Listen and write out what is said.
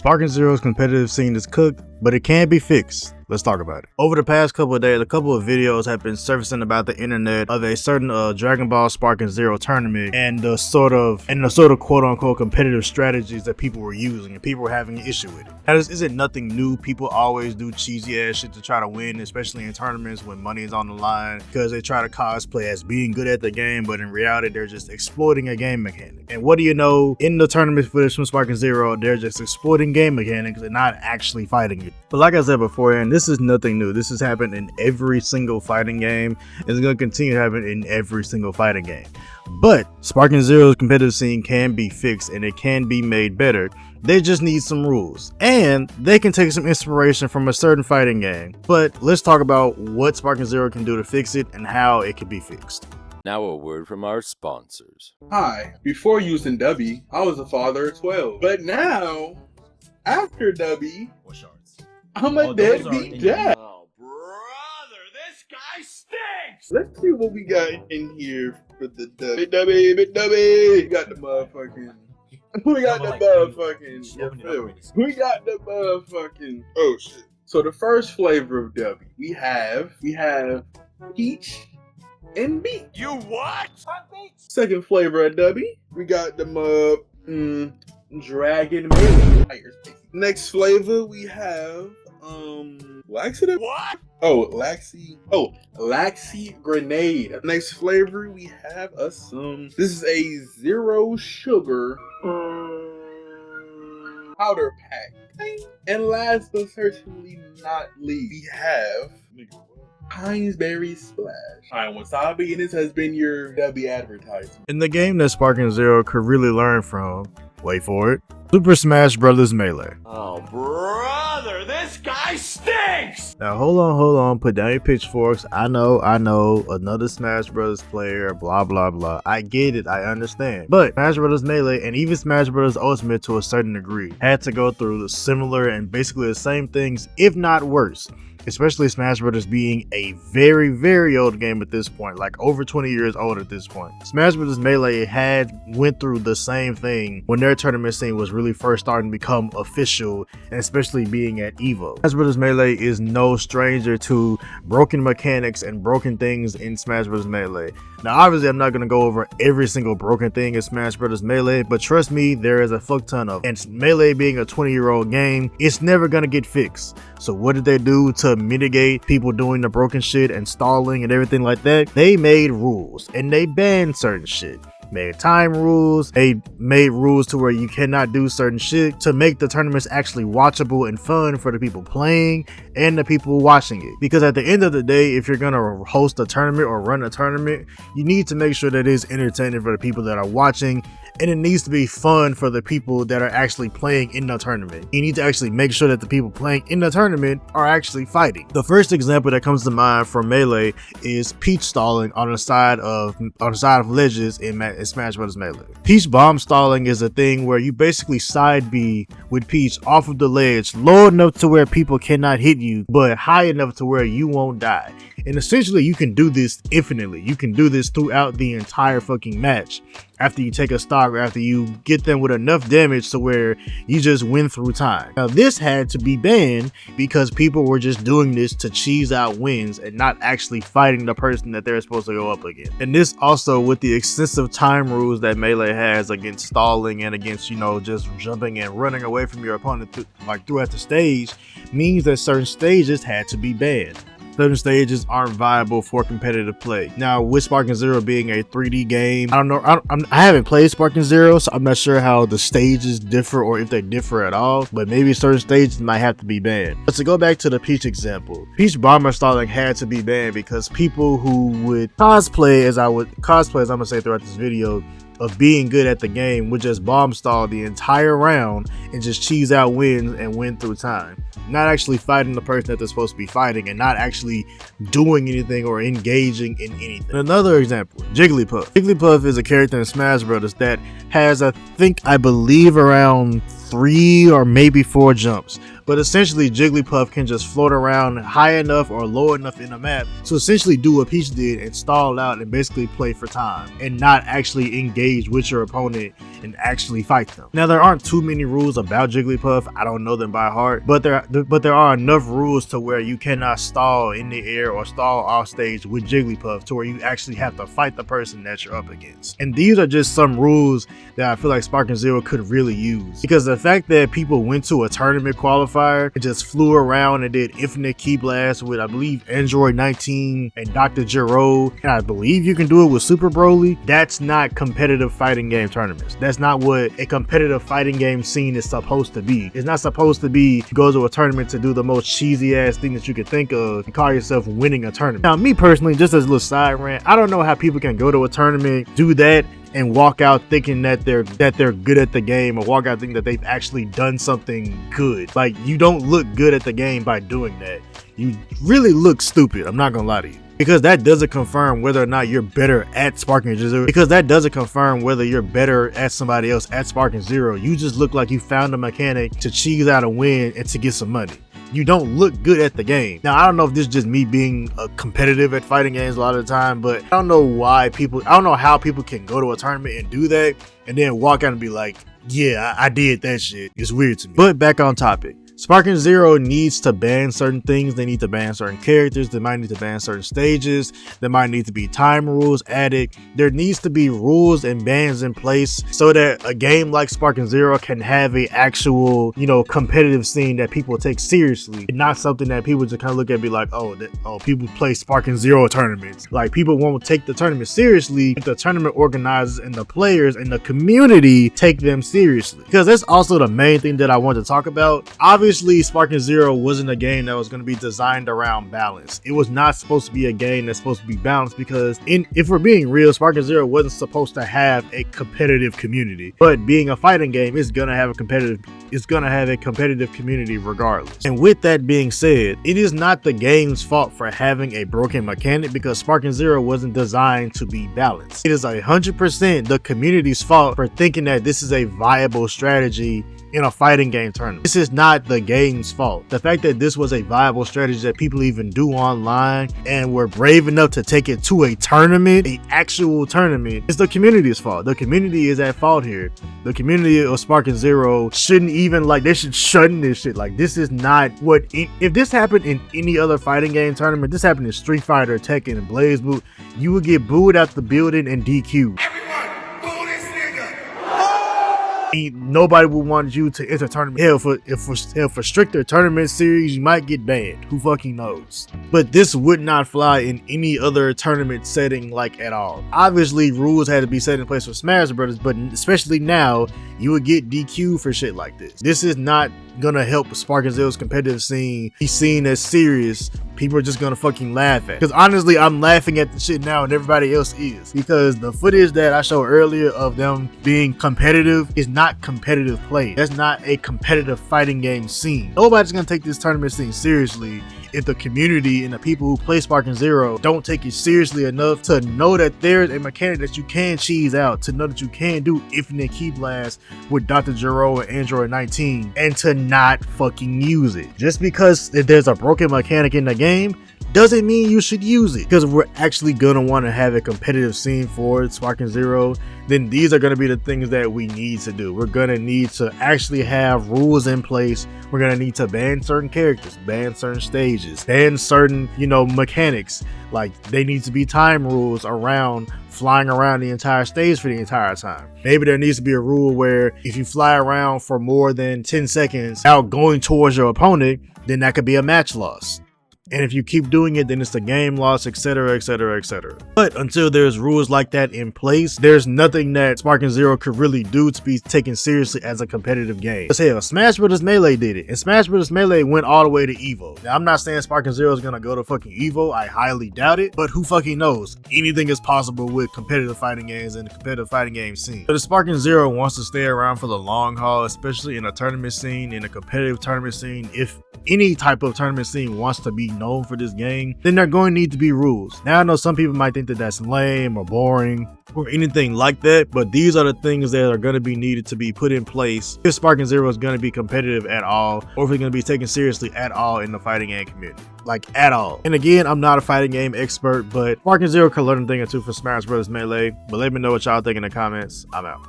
Sparking Zero's competitive scene is cooked, but it can be fixed. Let's talk about it. Over the past couple of days, a couple of videos have been surfacing about the internet of a certain Dragon Ball Sparking Zero tournament and the sort of quote unquote competitive strategies that people were using, and people were having an issue with it. Now, this isn't nothing new. People always do cheesy ass shit to try to win, especially in tournaments when money is on the line, because they try to cosplay as being good at the game, but in reality, they're just exploiting a game mechanic. And what do you know? In the tournament footage from Sparking Zero, they're just exploiting game mechanics and not actually fighting it. But like I said beforehand, this is nothing new. This has happened in every single fighting game. It's going to continue to happen in every single fighting game. But Sparking Zero's competitive scene can be fixed and it can be made better. They just need some rules. And they can take some inspiration from a certain fighting game. But let's talk about what Sparking Zero can do to fix it and how it can be fixed. Now a word from our sponsors. Hi, before using Dubby, I was a father of 12. But now, after Dubby, I'm a deadbeat dad. Oh, brother, this guy stinks! Let's see what we got in here for the Dubby. Big Dubby! We got the motherfucking... We got the motherfucking... We got the motherfucking... Oh, shit. So the first flavor of Dubby, we have peach and beet. You what? Second flavor of Dubby, we got the dragon melee. Next flavor we have laxative. What? Laxy grenade. Next flavor we have this is a zero sugar powder pack. And last but certainly not least, we have Heinz Berry Splash. I'm Wasabi, and this has been your Dubby advertisement. In the game that Sparking Zero could really learn from, wait for it, Super Smash Bros. Melee. Oh, brother, this guy stinks! Now hold on, put down your pitchforks. I know, another Smash Bros. Player, blah blah blah. I get it, I understand. But Smash Bros. Melee and even Smash Bros. Ultimate to a certain degree had to go through the similar and basically the same things, if not worse. Especially Smash Bros. Being a very, very old game at this point, like over 20 years old at this point. Smash Bros. Melee went through the same thing when their tournament scene was really first starting to become official, and especially being at EVO. Smash Bros. Melee is no stranger to broken mechanics and broken things in Smash Bros. Melee. Now obviously I'm not going to go over every single broken thing in Smash Bros. Melee, but trust me, there is a fuck ton of it. And Melee being a 20-year-old game, it's never going to get fixed. So what did they do to mitigate people doing the broken shit and stalling and everything like that? They made rules and they banned certain shit. Made time rules, they made rules to where you cannot do certain shit to make the tournaments actually watchable and fun for the people playing and the people watching it. Because at the end of the day, if you're gonna host a tournament or run a tournament, you need to make sure that it is entertaining for the people that are watching, and it needs to be fun for the people that are actually playing in the tournament. You need to actually make sure that the people playing in the tournament are actually fighting. The first example that comes to mind from Melee is Peach stalling on the side of ledges in Smash Bros. Melee. Peach bomb stalling is a thing where you basically side B with Peach off of the ledge, low enough to where people cannot hit you, but high enough to where you won't die. And essentially you can do this infinitely. You can do this throughout the entire fucking match. After you take a stock, or after you get them with enough damage to where you just win through time. Now this had to be banned because people were just doing this to cheese out wins and not actually fighting the person that they're supposed to go up against. And this also, with the extensive time rules that Melee has against stalling and against, just jumping and running away from your opponent throughout the stage, means that certain stages had to be banned. Certain stages aren't viable for competitive play. Now, with Sparking Zero being a 3D game, I don't know, I haven't played Sparking Zero, so I'm not sure how the stages differ or if they differ at all, but maybe certain stages might have to be banned. But to go back to the Peach example, Peach bomber stalling had to be banned because people who would cosplay, as I'm gonna say throughout this video, of being good at the game would just bomb stall the entire round and just cheese out wins and win through time. Not actually fighting the person that they're supposed to be fighting and not actually doing anything or engaging in anything. Another example, Jigglypuff. Jigglypuff is a character in Smash Bros. That has, I believe around 3 or maybe 4 jumps. But essentially, Jigglypuff can just float around high enough or low enough in the map to essentially do what Peach did and stall out and basically play for time and not actually engage with your opponent and actually fight them. Now, there aren't too many rules about Jigglypuff. I don't know them by heart, but there are enough rules to where you cannot stall in the air or stall off stage with Jigglypuff to where you actually have to fight the person that you're up against. And these are just some rules that I feel like Sparking Zero could really use, because the fact that people went to a tournament qualifier and just flew around and did infinite Ki Blast with, I believe, Android 19 and Dr. Gero, and I believe you can do it with Super Broly, that's not competitive fighting game tournaments. That's not what a competitive fighting game scene is supposed to be. It's not supposed to be go to a tournament to do the most cheesy ass thing that you could think of and call yourself winning a tournament. Now, me personally, just as a little side rant, I don't know how people can go to a tournament, do that, and walk out thinking that they're good at the game, or walk out thinking that they've actually done something good. Like, you don't look good at the game by doing that. You really look stupid, I'm not gonna lie to you. Because that doesn't confirm whether or not you're better at Sparking Zero. Because that doesn't confirm whether you're better at somebody else at Sparking Zero. You just look like you found a mechanic to cheese out a win and to get some money. You don't look good at the game. Now, I don't know if this is just me being competitive at fighting games a lot of the time, but I don't know how people can go to a tournament and do that and then walk out and be like, yeah, I did that shit. It's weird to me. But back on topic. Sparking Zero needs to ban certain things. They need to ban certain characters. They might need to ban certain stages. There might need to be time rules added. There needs to be rules and bans in place so that a game like Sparking Zero can have a actual, competitive scene that people take seriously, and not something that people just kind of look at and be like, oh, people play Sparking Zero tournaments. Like, people won't take the tournament seriously if the tournament organizers and the players and the community take them seriously. Because that's also the main thing that I want to talk about. Obviously, Sparking Zero wasn't a game that was going to be designed around balance. It was not supposed to be a game that's supposed to be balanced, because if we're being real, Sparking Zero wasn't supposed to have a competitive community. But being a fighting game, it's going to have a competitive community regardless. And with that being said, it is not the game's fault for having a broken mechanic, because Sparking Zero wasn't designed to be balanced. It is 100% the community's fault for thinking that this is a viable strategy in a fighting game tournament. This is not the game's fault. The fact that this was a viable strategy that people even do online and were brave enough to take it to a tournament, an actual tournament, is the community's fault. The community is at fault here. The community of Sparking Zero shouldn't even, they should shun this shit. Like, this is not what, if this happened in any other fighting game tournament, this happened in Street Fighter, Tekken, and BlazBlue, you would get booed out the building and DQ'd. Nobody would want you to enter tournament. Hell, for stricter tournament series, you might get banned. Who fucking knows? But this would not fly in any other tournament setting, at all. Obviously, rules had to be set in place for Smash Brothers, but especially now, you would get DQ'd for shit like this. This is not gonna help Sparking Zero's competitive scene be seen as serious. People are just gonna fucking laugh at. Because honestly, I'm laughing at the shit now and everybody else is. Because the footage that I showed earlier of them being competitive is not competitive play. That's not a competitive fighting game scene. Nobody's gonna take this tournament scene seriously if the community and the people who play Sparking Zero don't take it seriously enough to know that there's a mechanic that you can cheese out, to know that you can do infinite Ki Blast with Dr. Gero and Android 19, and to not fucking use it. Just because there's a broken mechanic in the game doesn't mean you should use it. Because if we're actually gonna want to have a competitive scene for Sparking Zero, then these are gonna be the things that we need to do. We're gonna need to actually have rules in place. We're gonna need to ban certain characters, ban certain stages, ban certain, mechanics. Like, they need to be time rules around flying around the entire stage for the entire time. Maybe there needs to be a rule where if you fly around for more than 10 seconds out going towards your opponent, then that could be a match loss. And if you keep doing it, then it's the game loss, etc, etc, etc. But until there's rules like that in place, there's nothing that Sparking Zero could really do to be taken seriously as a competitive game. Let's say Smash Bros. Melee did it, and Smash Bros. Melee went all the way to Evo. Now, I'm not saying Sparking Zero is gonna go to fucking Evo. I highly doubt it, but who fucking knows? Anything is possible with competitive fighting games and the competitive fighting game scene. But if Sparking Zero wants to stay around for the long haul, especially in a tournament scene, in a competitive tournament scene, if any type of tournament scene wants to be known for this game, then there are going to need to be rules. Now I know some people might think that that's lame or boring or anything like that, but these are the things that are going to be needed to be put in place if Sparking Zero is going to be competitive at all, or if it's going to be taken seriously at all in the fighting game community. Like, at all. And again, I'm not a fighting game expert, but Sparking Zero could learn a thing or two from Smash Bros. Melee. But let me know what y'all think in the comments. I'm out.